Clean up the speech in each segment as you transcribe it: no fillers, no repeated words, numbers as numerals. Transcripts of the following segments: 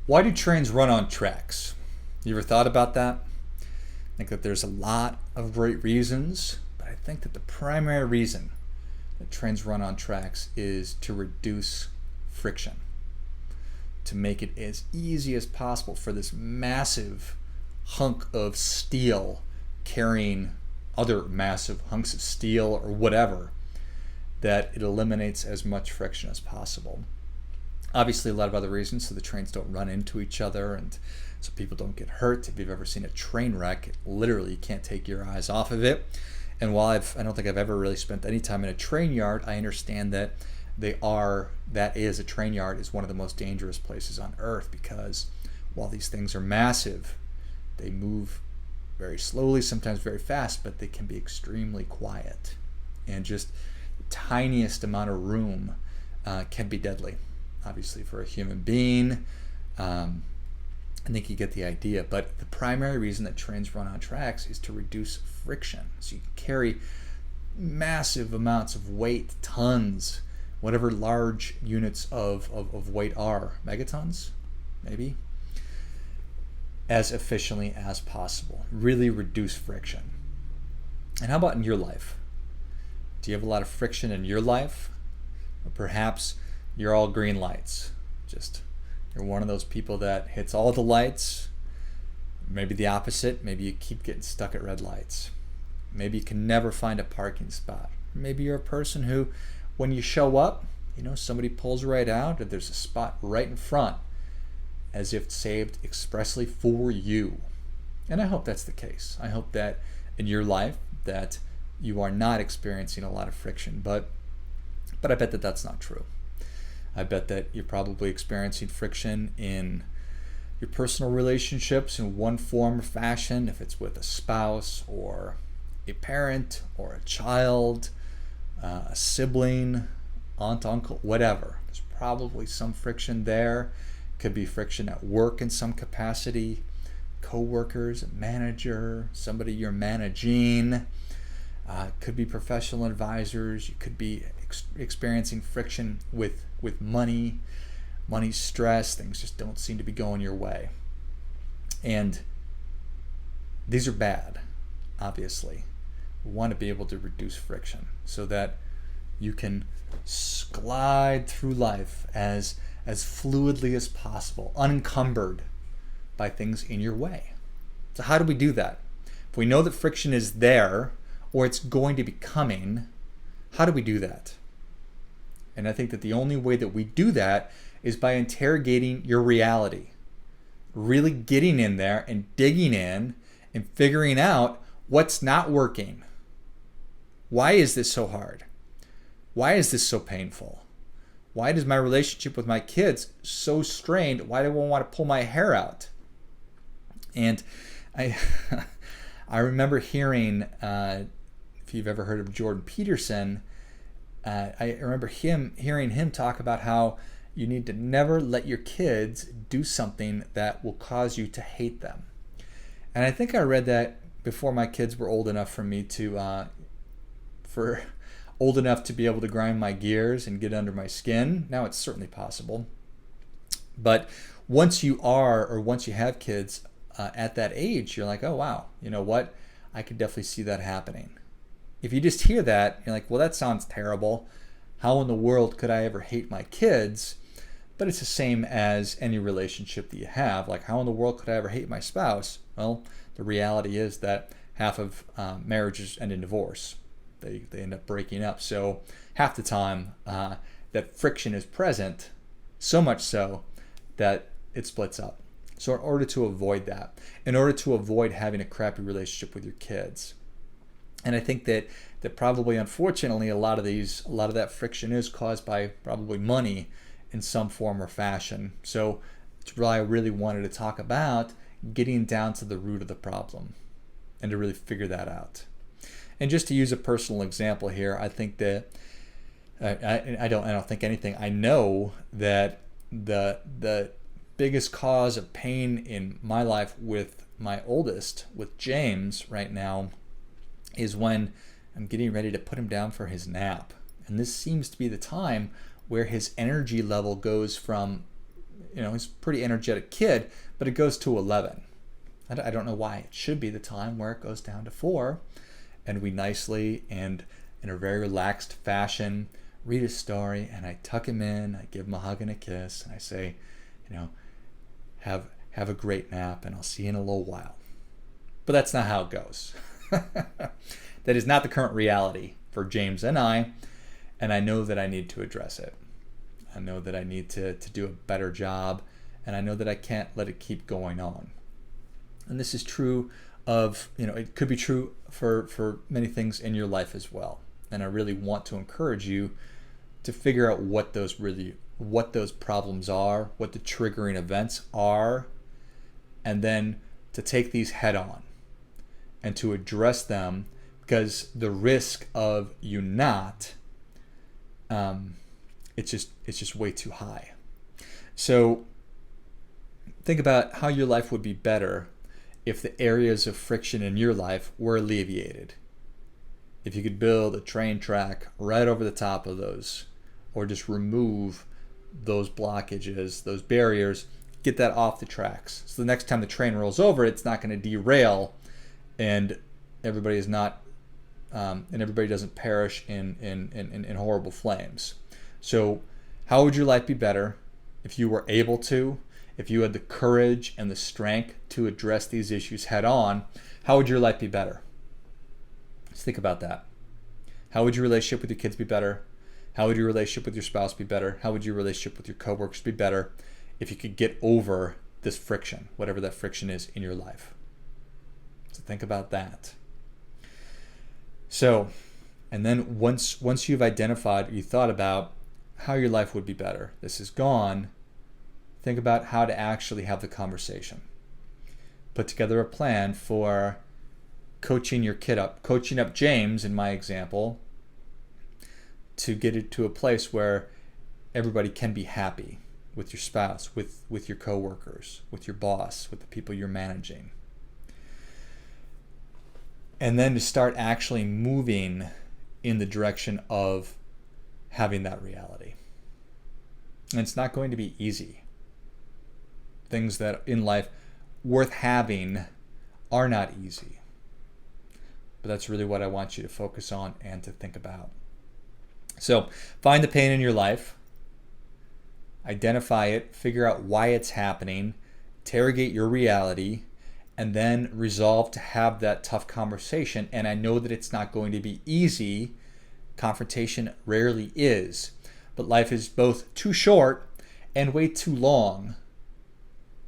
Why do trains run on tracks? You ever thought about that? I think that there's a lot of great reasons, but I think that the primary reason that trains run on tracks is to reduce friction, to make it as easy as possible for this massive hunk of steel carrying other massive hunks of steel or whatever, that it eliminates as much friction as possible. Obviously, a lot of other reasons, so the trains don't run into each other and so people don't get hurt. If you've ever seen a train wreck, literally you can't take your eyes off of it. And while I don't think I've ever really spent any time in a train yard, I understand that a train yard is one of the most dangerous places on earth, because while these things are massive, they move very slowly, sometimes very fast, but they can be extremely quiet. And just the tiniest amount of room can be deadly, obviously, for a human being. I think you get the idea. But the primary reason that trains run on tracks is to reduce friction. So you can carry massive amounts of weight, tons, whatever large units of weight are, megatons, maybe, as efficiently as possible. Really reduce friction. And how about in your life? Do you have a lot of friction in your life? Or perhaps you're all green lights. You're one of those people that hits all the lights. Maybe the opposite. Maybe you keep getting stuck at red lights. Maybe you can never find a parking spot. Maybe you're a person who, when you show up, somebody pulls right out, or there's a spot right in front, as if saved expressly for you. And I hope that's the case. I hope that in your life that you are not experiencing a lot of friction, but I bet that that's not true. I bet that you're probably experiencing friction in your personal relationships in one form or fashion, if it's with a spouse or a parent or a child, a sibling, aunt, uncle, whatever. There's probably some friction there. Could be friction at work in some capacity, co-workers, a manager, somebody you're managing. Could be professional advisors. You could be experiencing friction with money stress. Things just don't seem to be going your way. And these are bad, obviously. We want to be able to reduce friction so that you can glide through life as fluidly as possible, unencumbered by things in your way. So how do we do that? If we know that friction is there, or it's going to be coming, how do we do that? And I think that the only way that we do that is by interrogating your reality. Really getting in there and digging in and figuring out what's not working. Why is this so hard? Why is this so painful? Why does my relationship with my kids so strained? Why do I want to pull my hair out? And I remember hearing, if you've ever heard of Jordan Peterson, I remember hearing him talk about how you need to never let your kids do something that will cause you to hate them. And I think I read that before my kids were old enough for me to, old enough to be able to grind my gears and get under my skin. Now it's certainly possible. But once you have kids at that age, you're like, oh wow, you know what? I could definitely see that happening. If you just hear that, you're like, well, that sounds terrible. How in the world could I ever hate my kids? But it's the same as any relationship that you have. Like, how in the world could I ever hate my spouse? Well, the reality is that half of marriages end in divorce. They end up breaking up. So half the time that friction is present, so much so that it splits up. So in order to avoid that, in order to avoid having a crappy relationship with your kids, and I think that probably, unfortunately, a lot of that friction is caused by probably money in some form or fashion. So it's why I really wanted to talk about getting down to the root of the problem and to really figure that out. And just to use a personal example here, I think that I don't think anything. I know that the biggest cause of pain in my life with my oldest, with James right now, is when I'm getting ready to put him down for his nap. And this seems to be the time where his energy level goes from he's a pretty energetic kid, but it goes to 11. I don't know why. It should be the time where it goes down to 4, and we nicely and in a very relaxed fashion read a story, and I tuck him in, I give him a hug and a kiss, and I say, have a great nap, and I'll see you in a little while. But that's not how it goes. That is not the current reality for James and I know that I need to address it. I know that I need to do a better job, and I know that I can't let it keep going on. And this is true of, it could be true for many things in your life as well. And I really want to encourage you to figure out what those problems are, what the triggering events are, and then to take these head on and to address them, because the risk of you not, it's just way too high. So think about how your life would be better if the areas of friction in your life were alleviated. If you could build a train track right over the top of those, or just remove those blockages, those barriers, get that off the tracks. So the next time the train rolls over, it's not going to derail, and everybody doesn't perish in horrible flames. So how would your life be better if you were able to, if you had the courage and the strength to address these issues head on? How would your life be better? Let's think about that. How would your relationship with your kids be better? How would your relationship with your spouse be better? How would your relationship with your coworkers be better if you could get over this friction, whatever that friction is in your life? So think about that. So, and then once you've identified, you thought about how your life would be better, this is gone, think about how to actually have the conversation. Put together a plan for coaching up James, in my example, to get it to a place where everybody can be happy with your spouse, with your coworkers, with your boss, with the people you're managing. And then to start actually moving in the direction of having that reality. And it's not going to be easy. Things that in life worth having are not easy. But that's really what I want you to focus on and to think about. So find the pain in your life, identify it, figure out why it's happening, interrogate your reality, and then resolve to have that tough conversation. And I know that it's not going to be easy. Confrontation rarely is. But life is both too short and way too long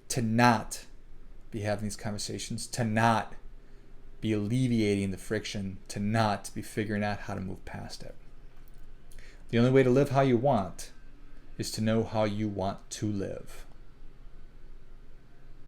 to not be having these conversations, to not be alleviating the friction, to not be figuring out how to move past it. The only way to live how you want is to know how you want to live.